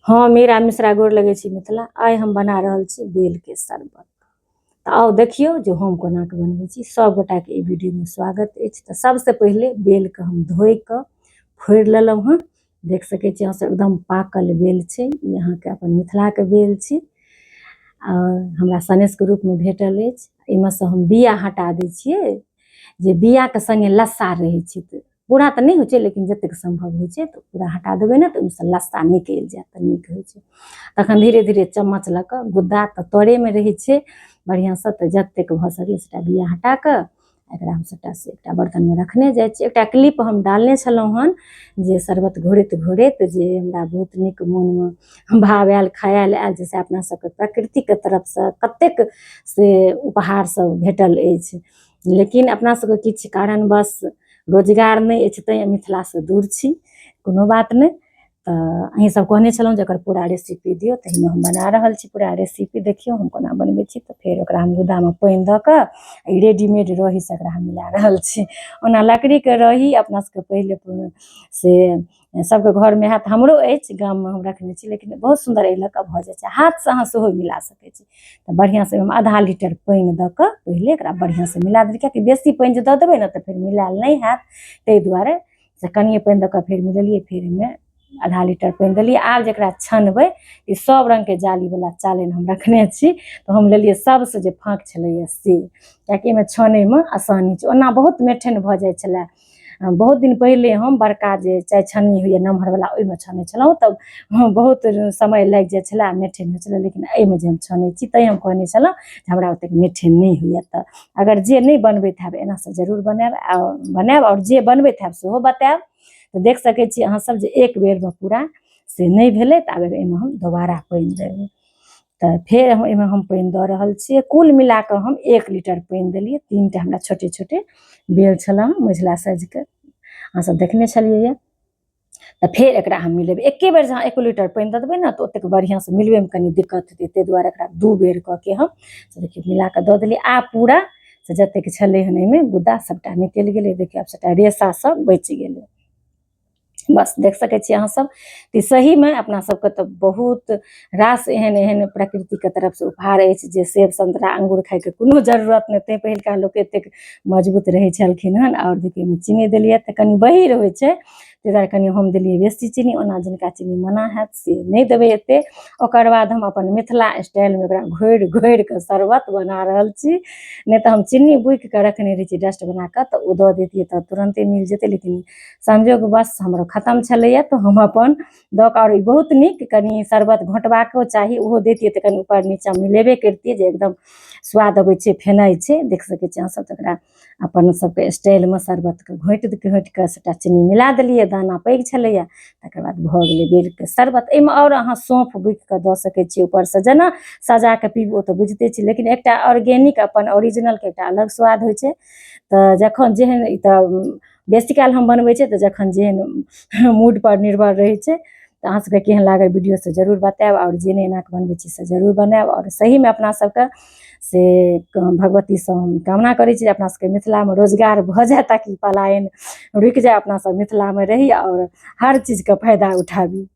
हाँ मेरा मिश्रा गोर लगे छी मिथिला। आइ हम बना रहल छी बेल के शरबत। तो आओ देखियो जो हम कोना के बनबै छी। सब गोटा के ई वीडियो में स्वागत अछि। तो सबसे पहले बेल के हम धोइ के फोड़ि लेलहुँ हँ। देख सकै छी अहाँ सब एकदम पाकल बेल छै। ई अहाँ के अपन मिथिला के बेल छी और हमरा सनेश के रूप में भेटल अछि। एहिमे से हम बिया हटा दै छियै जे बिया के संगे लस्सा रहै छै। तऽ पूरा तऽ नहीं होइ छै लेकिन जतेक संभव होइ छै तो पूरा हटा देबै ना तो ओहिमे से लस्सा निकलि जायत तऽ नीक होइ छै। तखन धीरे धीरे चम्मच लऽ कऽ गुद्दा तऽ तरे में रहै छै बढ़िआँ से। तऽ जतेक भऽ सकै सबटा बिया हटा कऽ एकरा हम सबटा से एकटा बर्तन में रखने जाइ छी। एकटा क्लिप हम डालने छलहुँ हन जे शरबत घोरैत घोरैत जे हमरा बहुत नीक मोन में भाव आयल ख्याल आयल जैसे अपना सबके प्रकृति के तरफ से कतेक से उपहार सब भेटल अछि। लेकिन अपना सबके किछु कारणवश रोजगार नहीं अछि तैं मिथिला से दूर छी। कोनो बात नहीं। तऽ अहीं सब कहने छलहुँ जे एकर पूरा रेसिपी दियौ तहिमे हम बना रहल छी पूरा रेसिपी। देखियौ हम कोना बनबै छी। तऽ फेर ओकरा हम गुद्दामे पानि दऽ कऽ ई रेडीमेड रही से एकरा हम मिला रहल छी। ओना लकड़ीके रही अपना सबके पहिले से सबके घरमे हैत, हमरो अछि, गाममे हम रखने छी। लेकिन बहुत सुन्दर एहि लऽ कऽ भऽ जाइ छै। हाथसँ अहाँ सेहो मिला सकै छी। तऽ बढ़िआँसँ ओहिमे आधा लीटर पानि दऽ कऽ पहिले एकरा बढ़िआँसँ मिला देबै। किएकि बेसी पानि जे दऽ देबै ने तऽ फेर मिलाएल नहीं हैत। ताहि दुआरे से कनिए पानि दऽ कऽ फेर मिलेलिए। फेर एहिमे आधा लीटर पानि देलिए। आब जकरा छनबै ई सब रङ्गके जालीवला चालनि हम रखने छी। तऽ हम लेलिए सबसँ जे फाँक छलैए से, किएकि एहिमे छानैमे आसानी छै। ओना बहुत मेठनि भऽ जाइ छलै। बहुत दिन पहिले हम बड़का जे चाय छन्नी होइए नमहरवला ओहिमे छानै छलहुँ तब बहुत समय लागि जाइ छलै, मेठनि होइ छलै। लेकिन एहिमे जे हम छानै छी तैँ हम कहने छलहुँ जे हमरा ओतेक मेठनि नहीं होइए। तऽ अगर जे नहीं बनबैत हैब एनासँ जरूर बनाएब और जे बनबैत हैब सेहो बताएब। तऽ देख सकै छी अहाँ सब जे एक बेरमे पूरा से नहीं भेलै। तऽ आब एहिमे हम दोबारा पानि देबै। तऽ फेर एहिमे हम पानि दऽ रहल छियै। कुल मिला कऽ हम 1 लीटर पानि देलिए। 3टा हमरा छोटे छोटे बेल छलै मझिला साइजके, अहाँ सब देखने छलिए। तऽ फेर एकरा हम मिलेबै। एके बेर जहाँ 1 लीटर पानि दऽ देबै ने तऽ ओतेक बढ़िआँसँ मिलबैमे कनि दिक्कत हेतै। ताहि दुआरे एकरा 2 बेर कऽ के हम से देखियौ मिला कऽ दऽ देलिए। आब पूरा से जतेक छलै हन एहिमे गुद्दा सबटा निकलि गेलै। देखियौ आब सबटा रेशा सब बचि गेलै। बस देख सकै छी अहाँ सब। तऽ सहीमे अपना सबके तऽ बहुत रास एहन एहन प्रकृतिके तरफसँ उपहार अछि जे सेब संतरा अंगूर खाइके कोनो जरूरत नहि। तैँ पहिलका लोक एतेक मजबूत रहै छलखिन हन। और देखियौ एहिमे चीनी देलिए तऽ कनि बहीर होइ छै ताहि दुआरे कनि हम देलिए बेसी चीनी। ओना जिनका चीनी मना हैत से नहीं देबै एतेक। ओकर बाद हम अपन मिथिला स्टाइलमे एकरा घोरि घोरि कऽ शरबत बना रहल छी। नहीं तऽ हम चीनी बुकि कऽ रखने रहै छी डस्ट बना कऽ तऽ ओ दऽ दैतिए तऽ तुरन्ते मिल जेतै। लेकिन संजोगवश हमरो खत्म छलैए तऽ हम अपन दऽ कऽ। और ई बहुत नीक कनि शरबत घोँटबाको चाही, ओहो दैतिए तऽ कनि ऊपर नीचाँ मिलेबे करितिए जे एकदम स्वाद अबै छै, फेनाइ छै। देख सकै छी अहाँ सब। तऽ एकरा अपन सबके स्टाइलमे शरबतके घोँटि कऽ सबटा चीनी मिला देलिए। दाना पैघ छलैए। तकर बाद भऽ गेलै बेलके शरबत। एहिमे और अहाँ सौंफ बुकि कऽ दऽ सकै छी ऊपरसँ, जेना सजा कऽ पीबू ओ तऽ बुझिते छी। लेकिन एकटा ऑर्गेनिक अपन ओरिजिनलके एकटा अलग स्वाद होइ छै। तऽ जखन जेहन ई तऽ बेसी काल हम बनबै छियै तऽ जखन जेहन मूडपर निर्भर रहै छै। तऽ अहाँ सबके केहन लागल वीडियो से जरूर बताएब। और जे नहि एनाकऽ बनबै छी से जरूर बनाएब। और सहीमे अपना सबके से भगवतीसँ हम कामना करै छी जे अपना सबके मिथिलामे रोजगार भऽ जाए ताकि पलायन रुकि जाए। अपना सब मिथिलामे रही और हर चीजके फायदा उठाबी।